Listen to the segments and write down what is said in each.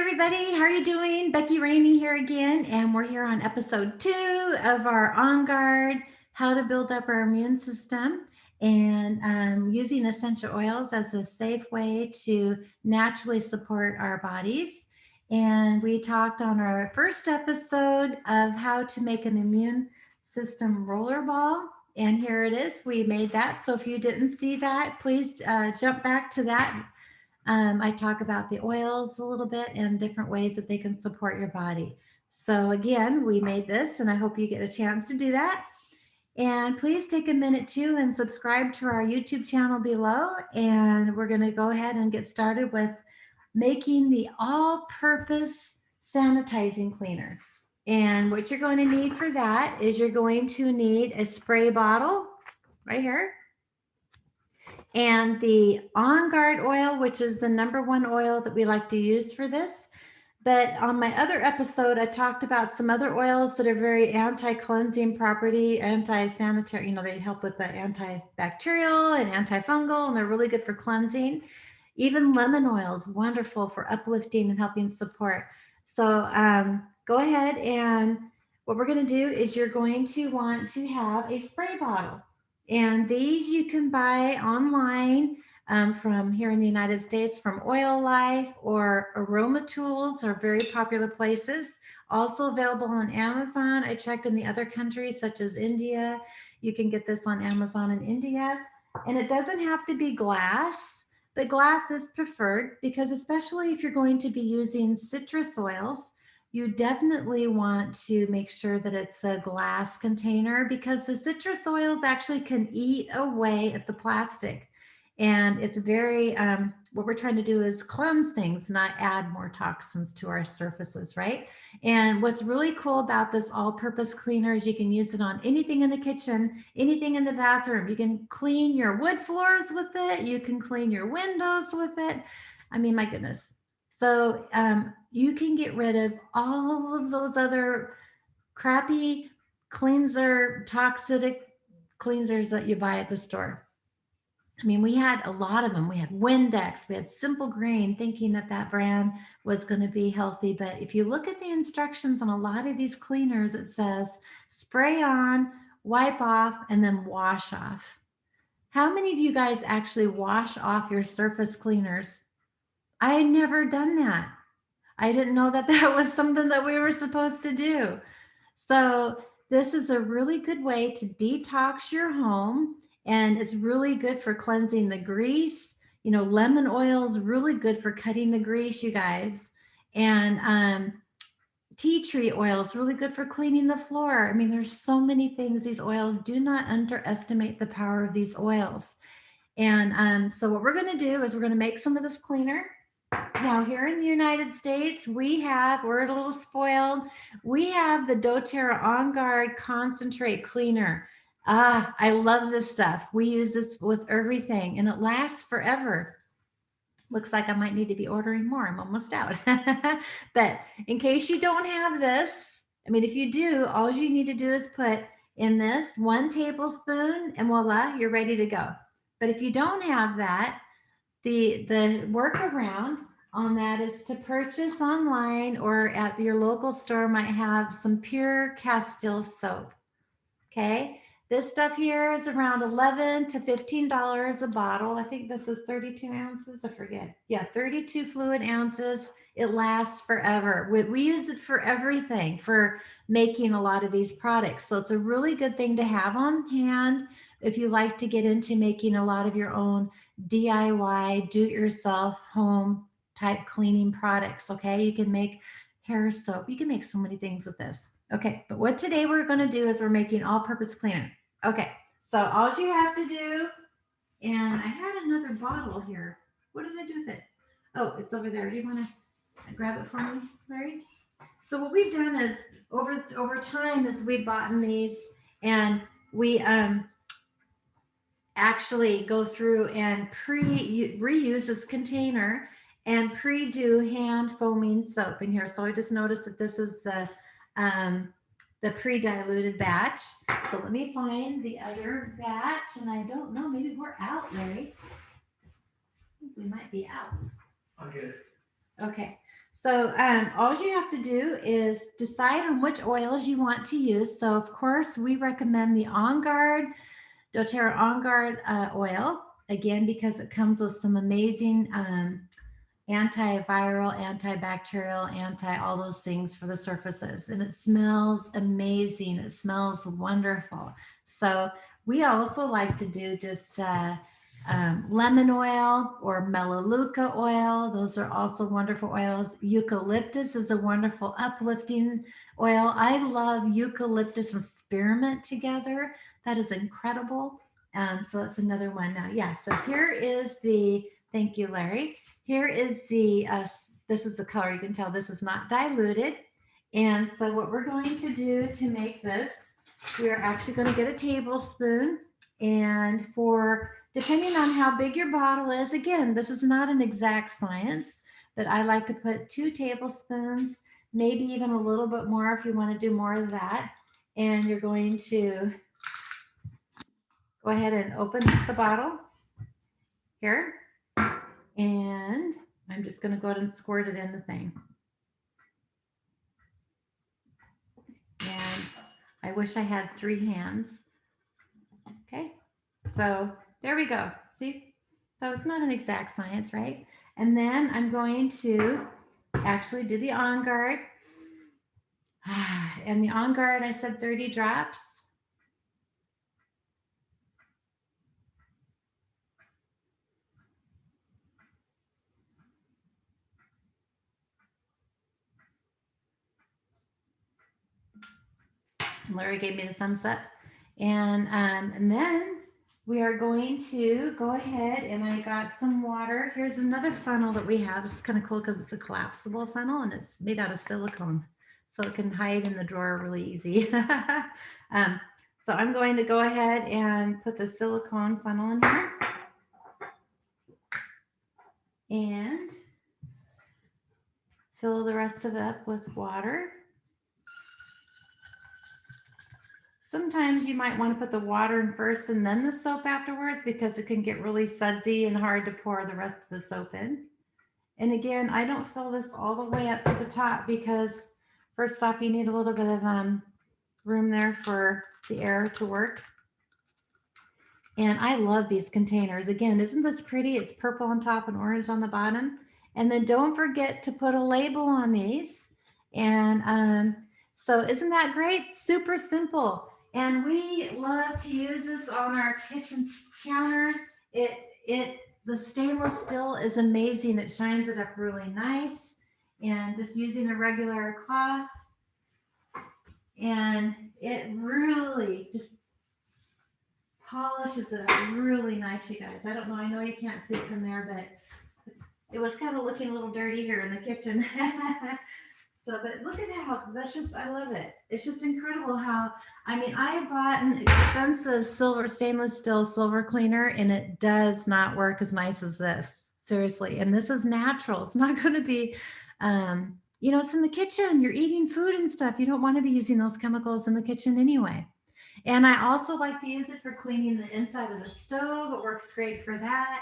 everybody. How are you doing? Becky, Raney here again, and we're here on episode 2 of our On Guard, how to build up our immune system, and using essential oils as a safe way to naturally support our bodies. And we talked on our first episode of how to make an immune system roller ball. And here it is. We made that. So if you didn't see that, please jump back to that. I talk about the oils a little bit and different ways that they can support your body. So, again, we made this, and I hope you get a chance to do that. And please take a minute too and subscribe to our YouTube channel below. And we're going to go ahead and get started with making the all purpose sanitizing cleaner. And what you're going to need for that is you're going to need a spray bottle right here, and the On Guard oil, which is the number one oil that we like to use for this. But on my other episode, I talked about some other oils that are very anti-cleansing property, anti-sanitary, they help with the antibacterial and antifungal, and they're really good for cleansing. Even lemon oil is wonderful for uplifting and helping support. So go ahead, and what we're going to do is you're going to want to have a spray bottle. And these you can buy online from here in the United States from Oil Life or Aromatouch are very popular places. Also available on Amazon. I checked in the other countries such as India. You can get this on Amazon in India. And it doesn't have to be glass, but glass is preferred because especially if you're going to be using citrus oils, you definitely want to make sure that it's a glass container because the citrus oils actually can eat away at the plastic. And it's very, what we're trying to do is cleanse things, not add more toxins to our surfaces, right? And what's really cool about this all-purpose cleaner is you can use it on anything in the kitchen, anything in the bathroom. You can clean your wood floors with it. You can clean your windows with it. I mean, my goodness. So you can get rid of all of those other crappy cleanser, toxic cleansers that you buy at the store. I mean, we had a lot of them. We had Windex, we had Simple Green, thinking that that brand was going to be healthy. But if you look at the instructions on a lot of these cleaners, it says spray on, wipe off, and then wash off. How many of you guys actually wash off your surface cleaners? I had never done that. I didn't know that that was something that we were supposed to do. So this is a really good way to detox your home, and it's really good for cleansing the grease. Lemon oil is really good for cutting the grease, you guys. And tea tree oil is really good for cleaning the floor. I mean, there's so many things. These oils, do not underestimate the power of these oils. And so what we're going to do is we're going to make some of this cleaner. Now, here in the United States, we're a little spoiled. We have the doTERRA On Guard Concentrate Cleaner. I love this stuff. We use this with everything, and it lasts forever. Looks like I might need to be ordering more. I'm almost out. But in case you don't have this, I mean, if you do, all you need to do is put in this 1 tablespoon, and voila, you're ready to go. But if you don't have that, the workaround on that is to purchase online or at your local store might have some pure Castile soap. Okay, this stuff here is around $11 to $15 a bottle. I think this is 32 ounces. I forget. Yeah, 32 fluid ounces. It lasts forever. We use it for everything, for making a lot of these products. So it's a really good thing to have on hand if you like to get into making a lot of your own DIY, do-it-yourself, home type cleaning products. Okay, you can make hair soap. You can make so many things with this. Okay, but what today we're going to do is we're making all-purpose cleaner. Okay, so all you have to do, and I had another bottle here. What did I do with it? Oh, it's over there. Do you want to grab it for me, Larry? So what we've done is over time is we've bought these, and we actually go through and reuse this container and pre-do hand foaming soap in here. So I just noticed that this is the pre-diluted batch. So let me find the other batch, and I don't know, maybe we're out, Larry. I think we might be out. I'll get it. Okay, So all you have to do is decide on which oils you want to use. So of course, we recommend the On Guard, doTERRA On Guard oil, again, because it comes with some amazing antiviral, antibacterial, anti all those things for the surfaces. And it smells amazing. It smells wonderful. So we also like to do just lemon oil or melaleuca oil. Those are also wonderful oils. Eucalyptus is a wonderful uplifting oil. I love eucalyptus and spearmint together. That is incredible. So that's another one now. Yeah, so here is the, thank you, Larry. Here is the, this is the color. You can tell this is not diluted. And so what we're going to do to make this, we are actually going to get a tablespoon. And for, depending on how big your bottle is, again, this is not an exact science, but I like to put 2 tablespoons, maybe even a little bit more if you want to do more of that. And you're going to go ahead and open the bottle here. And I'm just going to go ahead and squirt it in the thing. And I wish I had 3 hands. Okay, so there we go. See? So it's not an exact science, right? And then I'm going to actually do the On Guard. And the On Guard, I said 30 drops. Larry gave me the thumbs up. And then we are going to go ahead, and I got some water. Here's another funnel that we have. It's kind of cool because it's a collapsible funnel and it's made out of silicone. So it can hide in the drawer really easy. So I'm going to go ahead and put the silicone funnel in here. And fill the rest of it up with water. Sometimes you might want to put the water in first and then the soap afterwards because it can get really sudsy and hard to pour the rest of the soap in. And again, I don't fill this all the way up to the top because first off, you need a little bit of room there for the air to work. And I love these containers. Again, isn't this pretty? It's purple on top and orange on the bottom. And then don't forget to put a label on these. And so isn't that great? Super simple. And we love to use this on our kitchen counter. The stainless steel is amazing. It shines it up really nice. And just using a regular cloth. And it really just polishes it up really nice, you guys. I don't know. I know you can't see it from there, but it was kind of looking a little dirty here in the kitchen. So, but look at how, that's just, I love it. It's just incredible how, I mean, I bought an expensive stainless steel silver cleaner and it does not work as nice as this. Seriously. And this is natural. It's not going to be, it's in the kitchen. You're eating food and stuff. You don't want to be using those chemicals in the kitchen anyway. And I also like to use it for cleaning the inside of the stove. It works great for that.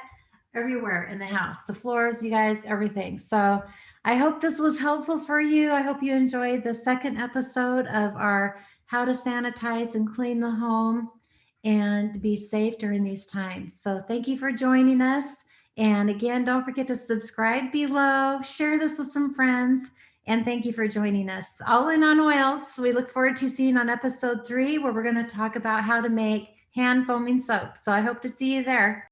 Everywhere in the house, the floors, you guys, everything. So I hope this was helpful for you. I hope you enjoyed the second episode of our how to sanitize and clean the home and be safe during these times. So thank you for joining us. And again, don't forget to subscribe below, share this with some friends, and thank you for joining us. All in on oils. We look forward to seeing on episode 3, where we're going to talk about how to make hand foaming soap. So I hope to see you there.